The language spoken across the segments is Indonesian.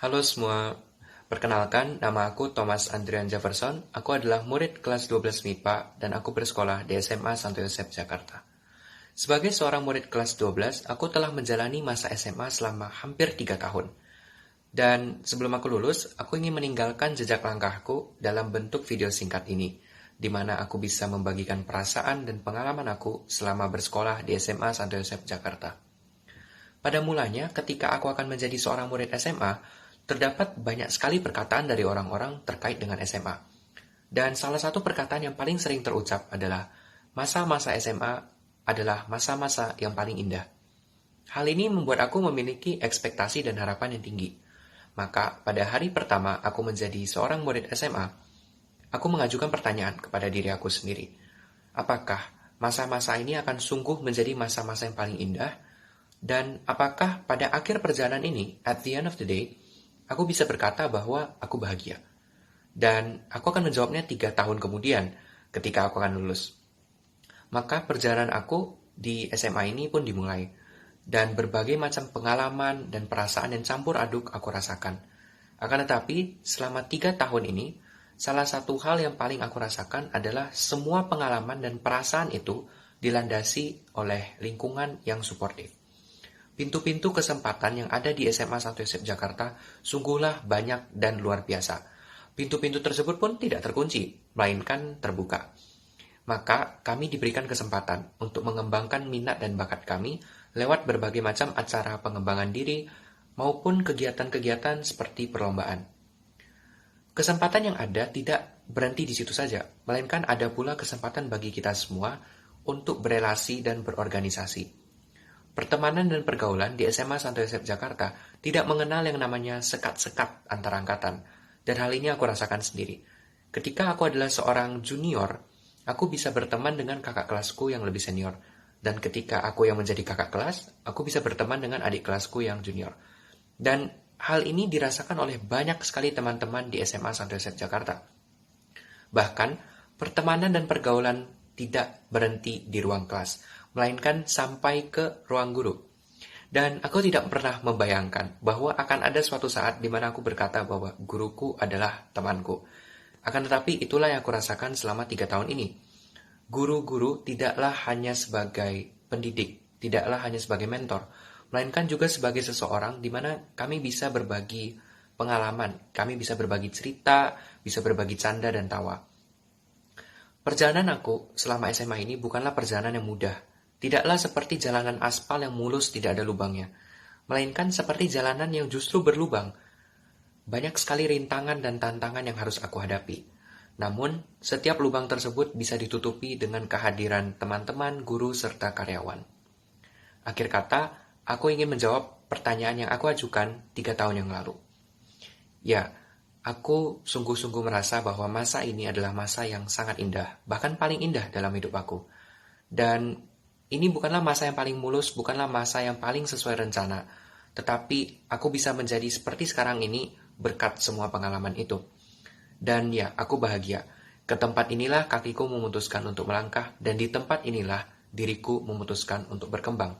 Halo semua, perkenalkan nama aku Thomas Andrian Jefferson. Aku adalah murid kelas 12 MIPA dan aku bersekolah di SMA Santo Yosef, Jakarta. Sebagai seorang murid kelas 12, aku telah menjalani masa SMA selama hampir 3 tahun. Dan sebelum aku lulus, aku ingin meninggalkan jejak langkahku dalam bentuk video singkat ini, di mana aku bisa membagikan perasaan dan pengalaman aku selama bersekolah di SMA Santo Yosef, Jakarta. Pada mulanya, ketika aku akan menjadi seorang murid SMA, terdapat banyak sekali perkataan dari orang-orang terkait dengan SMA. Dan salah satu perkataan yang paling sering terucap adalah, masa-masa SMA adalah masa-masa yang paling indah. Hal ini membuat aku memiliki ekspektasi dan harapan yang tinggi. Maka, pada hari pertama aku menjadi seorang murid SMA, aku mengajukan pertanyaan kepada diri aku sendiri. Apakah masa-masa ini akan sungguh menjadi masa-masa yang paling indah? Dan apakah pada akhir perjalanan ini, at the end of the day, aku bisa berkata bahwa aku bahagia? Dan aku akan menjawabnya 3 tahun kemudian ketika aku akan lulus. Maka perjalanan aku di SMA ini pun dimulai. Dan berbagai macam pengalaman dan perasaan yang campur aduk aku rasakan. Akan tetapi, selama 3 tahun ini, salah satu hal yang paling aku rasakan adalah semua pengalaman dan perasaan itu dilandasi oleh lingkungan yang suportif. Pintu-pintu kesempatan yang ada di SMA Santo Yosef Jakarta sungguhlah banyak dan luar biasa. Pintu-pintu tersebut pun tidak terkunci, melainkan terbuka. Maka kami diberikan kesempatan untuk mengembangkan minat dan bakat kami lewat berbagai macam acara pengembangan diri maupun kegiatan-kegiatan seperti perlombaan. Kesempatan yang ada tidak berhenti di situ saja, melainkan ada pula kesempatan bagi kita semua untuk berelasi dan berorganisasi. Pertemanan dan pergaulan di SMA Santo Yosef Jakarta tidak mengenal yang namanya sekat-sekat antar angkatan, dan hal ini aku rasakan sendiri. Ketika aku adalah seorang junior, aku bisa berteman dengan kakak kelasku yang lebih senior, dan ketika aku yang menjadi kakak kelas, aku bisa berteman dengan adik kelasku yang junior. Dan hal ini dirasakan oleh banyak sekali teman-teman di SMA Santo Yosef Jakarta. Bahkan, pertemanan dan pergaulan tidak berhenti di ruang kelas, melainkan sampai ke ruang guru. Dan aku tidak pernah membayangkan bahwa akan ada suatu saat di mana aku berkata bahwa guruku adalah temanku. Akan tetapi itulah yang aku rasakan selama 3 tahun ini. Guru-guru tidaklah hanya sebagai pendidik, tidaklah hanya sebagai mentor, melainkan juga sebagai seseorang di mana kami bisa berbagi pengalaman, kami bisa berbagi cerita, bisa berbagi canda dan tawa. Perjalanan aku selama SMA ini bukanlah perjalanan yang mudah. Tidaklah seperti jalanan aspal yang mulus tidak ada lubangnya, melainkan seperti jalanan yang justru berlubang. Banyak sekali rintangan dan tantangan yang harus aku hadapi. Namun, setiap lubang tersebut bisa ditutupi dengan kehadiran teman-teman, guru, serta karyawan. Akhir kata, aku ingin menjawab pertanyaan yang aku ajukan 3 tahun yang lalu. Ya, aku sungguh-sungguh merasa bahwa masa ini adalah masa yang sangat indah, bahkan paling indah dalam hidup aku. Dan ini bukanlah masa yang paling mulus, bukanlah masa yang paling sesuai rencana, tetapi aku bisa menjadi seperti sekarang ini berkat semua pengalaman itu. Dan ya, aku bahagia. Ke tempat inilah kakiku memutuskan untuk melangkah, dan di tempat inilah diriku memutuskan untuk berkembang.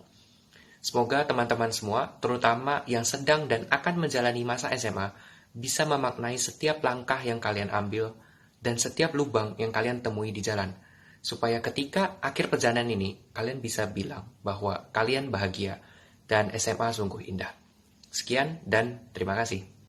Semoga teman-teman semua, terutama yang sedang dan akan menjalani masa SMA, bisa memaknai setiap langkah yang kalian ambil dan setiap lubang yang kalian temui di jalan. Supaya ketika akhir perjalanan ini, kalian bisa bilang bahwa kalian bahagia dan SMA sungguh indah. Sekian dan terima kasih.